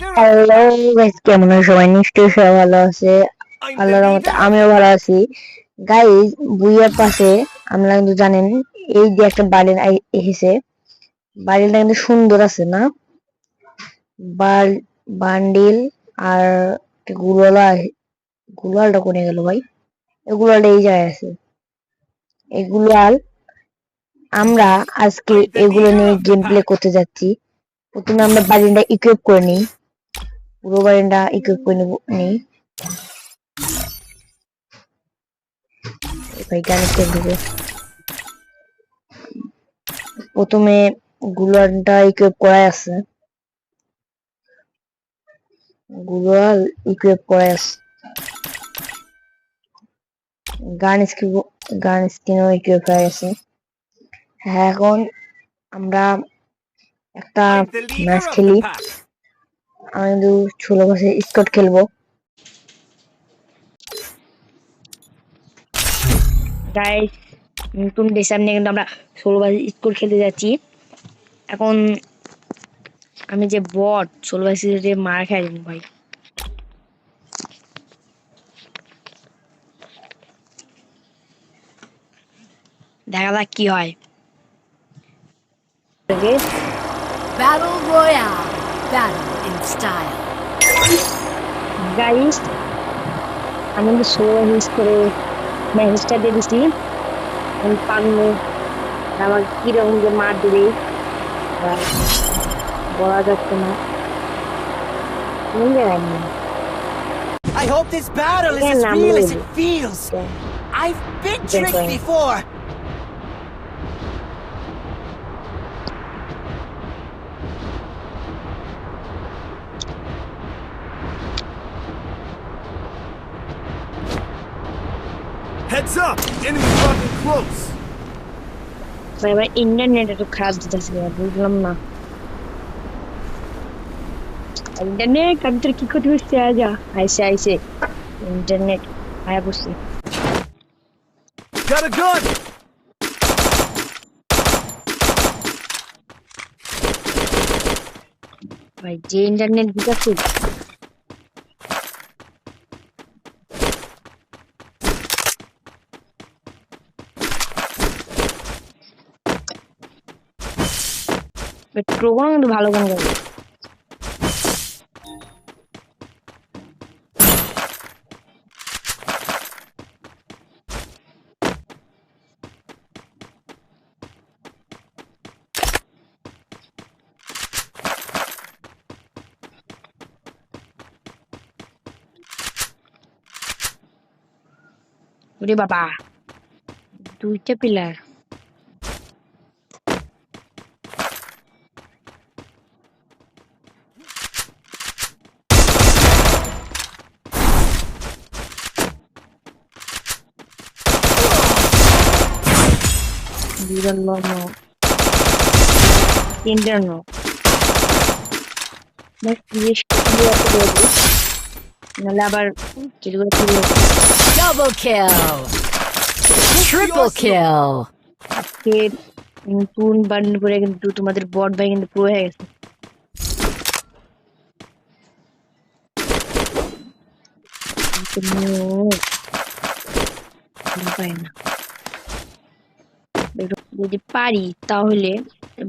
Hello guys, কেমন আছো সবাই? নিশ্চয়ই সবাই ভালো আছে। আল্লাহর রহমতে আমিও ভালো আছি। গাইস, বুইয়ার পাশে আমরা কিন্তু জানেন এই যে একটা বাড়ি এসেছে। বাড়িটা কিন্তু সুন্দর আছে না? বান্ডিল আর গুলালা, গুলালটা কোনে গেল ভাই? এগুলাল এই জায়গায় আছে। এগুলাল আমরা আজকে এগুলো নিয়ে গেম প্লে করতে যাচ্ছি। প্রথমে আমরা বাড়িটা ইকুইপ করে নিই, পুরো বাড়িটা ইকুইপ করে নিই। ভাই গান খেলবে, প্রথমে গুলালটা ইকুইপ করা আছে, গুলাল ইকুইপ করা আছে, গান স্কিনও ইকুইপ হয়ে গেছে। হ্যাঁ, এখন আমরা একটা ম্যাচ খেলি। আমি কিন্তু 16 বছর স্কট খেলবো। গাইস, নতুন দেশার নিয়ে কিন্তু আমরা 16 বছর স্কট খেলতে যাচ্ছি। এখন আমি যে বট 16 বছর মার খাই ভাই। দেখা যাক কি হয়। Battle Royale. Battle in style. Guys, আমি কিন্তু 16 বছর করে ম্যাচটা দিয়ে দিচ্ছি। আমি পারবো, আমার কিরকম যে মার দেবে বলা যাচ্ছে না। I hope this battle is as real as it feels. I've been tricked before. Heads up! Enemy dropping close. এবার ইন্টারনেট একটু খারাপ দিতেছে, বুঝলাম না। ইন্টারনেট কাদের কি করতে হচ্ছে? আজা আইসে ইন্টারনেট আয়া বসছে। Got a gun! ভাই যে ইন্টারনেট দিতেছে, প্রোগ্রাম কিন্তু ভালো গান গাবে। ওরে বাবা, দুইটা পিলার। দুইটা লম, তিনটা নো। নাহলে আবার Double kill. Triple kill. আজকে নতুন বান্ডেল করে কিন্তু তোমাদের বট ভাই কিন্তু প্রো হয়ে গেছে। যদি পারি তাহলে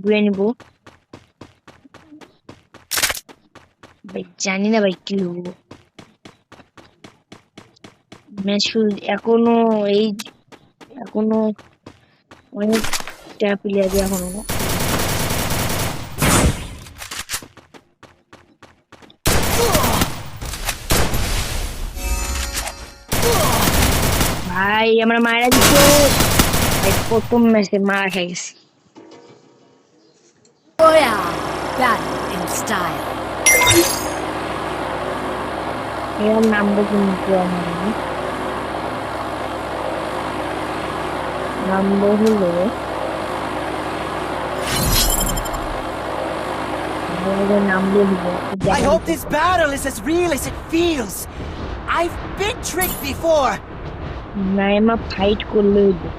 বুঝে নিব ভাই, জানি না ভাই কি হবো। ম্যাচ এখনো এই এখনো অনেকটা প্লেয়ার এখনো। ভাই আমরা মারা দিচ্ছে ভাই, প্রথম ম্যাচে মারা খাই গেছি। Royale. Battle in style. এর নামবো কিন্তু আমার নামবো হলো I hope this battle is as real as it feels. I've been tricked before. Naima fight করলে হইলো।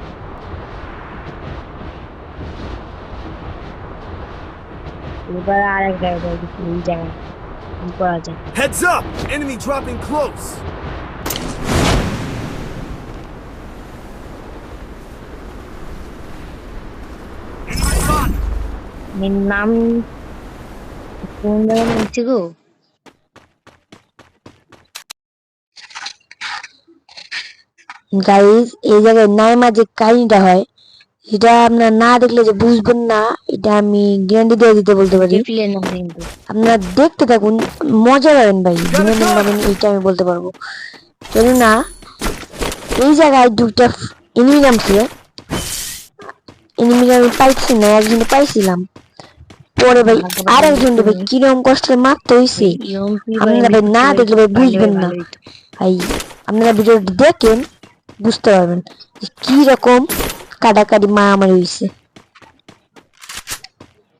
এবার আর এক জায়গায় জায়গায় কি করা যায়? Heads up! Enemy dropping close. Enemy spot. এর নাম কোন জায়গায় নিচ্ছে গো? গাইস এই জায়গায় নাইমা যে কাহিনীটা হয় এটা আপনারা না দেখলে যে বুঝবেন না, এটা আমি গ্যারান্টি দিয়ে দিতে বলতে পারি। আপনারা দেখতে থাকুন, মজা পাবেন ভাই, বিনোদন পাবেন, এইটা আমি বলতে পারবো। কেননা এই জায়গায় দুইটা এনিমি নামছে, এনিমিকে আমি পাইছি না, একজনকে পাইছিলাম, পরে ভাই আর একজন ভাই কিরকম কষ্টে মারতে হইছে আপনারা ভাই না দেখলে ভাই বুঝবেন না। ভাই আপনারা ভিডিওটি দেখেন বুঝতে পারবেন যে কি রকম কাটাকাটি মারামারি হইছে।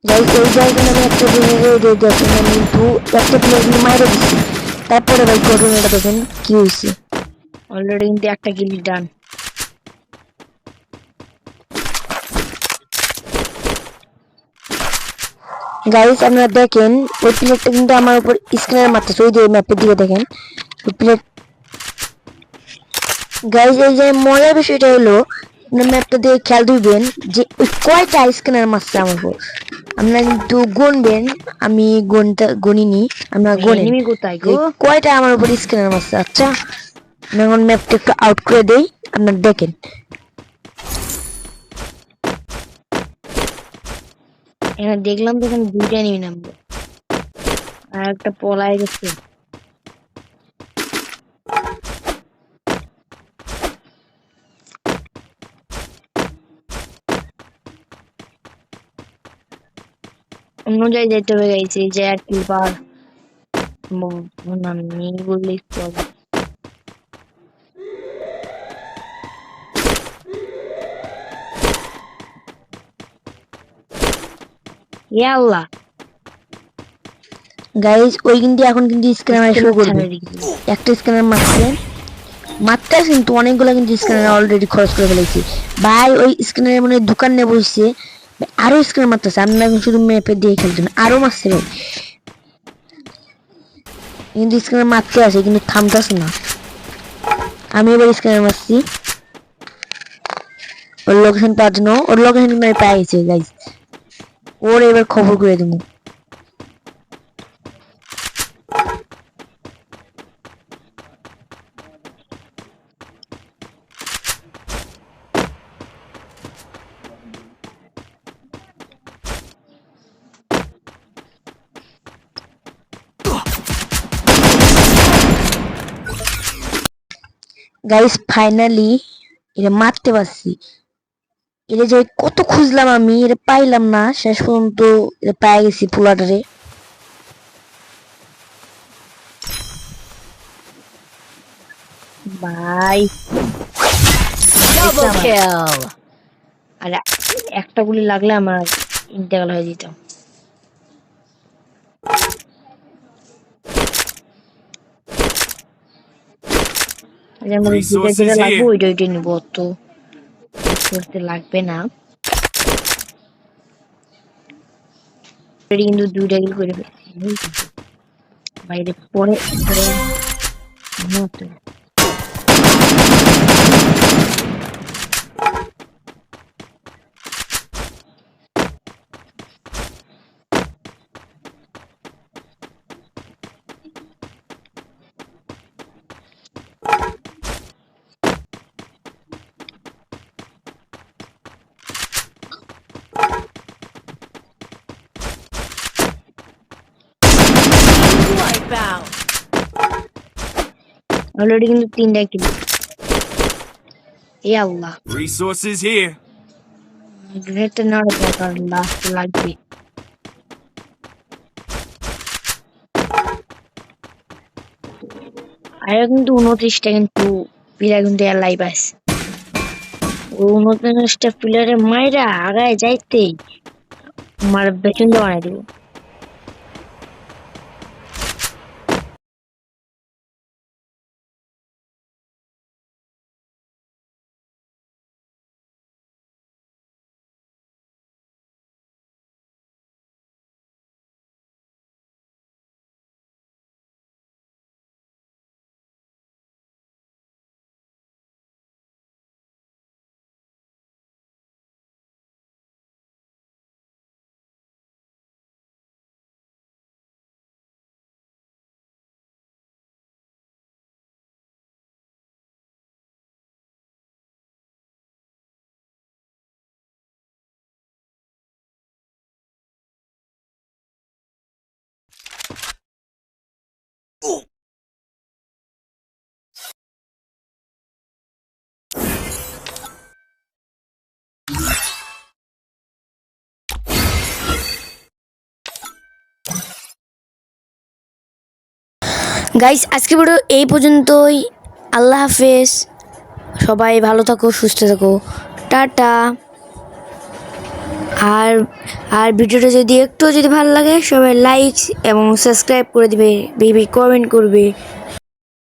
গাইস এই জায়গায় আমি একটা ভিডিও দেখেন, আমি কিন্তু একটা প্লেয়ার কিন্তু মাইরে দিচ্ছি, তারপরে ভাই ঘটনাটা দেখেন কি হইছে। অলরেডি কিন্তু একটা কিল ডান। গাইস আপনারা দেখেন ওই প্লেটটা কিন্তু আমার উপর স্ক্রিনের মারতেছে, ওই যে ম্যাপের দিকে দেখেন ওই প্লেট। গাইস এই যে মজার বিষয়টা হলো আপনার ম্যাপটা দিয়ে খেয়াল দিবেন যে ওই কয়টা স্ক্রিনের মারছে আমার উপর, আপনারা কিন্তু গুনবেন, আমি গণিনি, আমরা গনেন কয়টা আমার উপর স্ক্রিনের মারছে। আচ্ছা আমি এখন ম্যাপটা একটু আউট করে দেই, আপনারা দেখেন। এখানে দেখলাম তো এখানে দুইটা এনিমি নামলো আর একটা পলায় গেছে। অন্য জায়গায় যেতে হবে গাইছে, এই যে আর কি বার নেই বললেই চলে। আল্লাহ গাইস ওই কিন্তু এখন কিন্তু স্ক্যানার শুরু করবে, একটা স্ক্যানার মাত্র কিন্তু অনেকগুলো কিন্তু স্ক্যানার অলরেডি খরচ করে ফেলেছি ভাই। ওই স্ক্যানারের মানে দোকান নিয়ে বসছে, আরো স্ক্যানার মারতেছে, আমরা এখন শুধু ম্যাপে দিয়ে খেলছেন, আরো মারছে ভাই, কিন্তু স্ক্যানার মারতে আছে কিন্তু থামতেছে না। আমি এবার স্ক্যানার মারছি ওর লোকেশন পাওয়ার জন্য, ওর লোকেশন কিন্তু আমি পেয়ে গেছি গাইস, ওর এবার খবর করে দেবো। গাইস ফাইনালি এটা মারতে পারছি, এটা যে কত খুঁজলাম আমি, এটা পাইলাম না, শেষ পর্যন্ত এটা পেয়ে গেছি পোলাটারে। ভাই Double kill. আর একটা গুলি লাগলে আমার ইন্তেকাল হয়ে যেত। যেমন যেটা যেটা লাগবে ওইটা ওইটা নিবো, তো করতে লাগবে না। কিন্তু দুইটা কিল করে ফেলছি বাইরে পরে Wipeout. অলরেডি কিন্তু তিনটা কিল। আল্লাহ Resources here. গ্রেনেডটা নাড়া দরকার, লাস্ট লাগবে। আর কিন্তু 29টা কিন্তু প্লেয়ার কিন্তু লাইভ আছে, ও 29টা প্লেয়ারে মাইরা আগায় যাইতেই আমার বেতন বানাই দিব। গাইস আজকে ভিডিও এই পর্যন্তই। আল্লাহ হাফেজ, সবাই ভালো থাকো, সুস্থ থাকো, টাটা। আর আর ভিডিওটা যদি একটু যদি ভালো লাগে সবাই লাইক এবং সাবস্ক্রাইব করে দিবে, বেবি কমেন্ট করবে।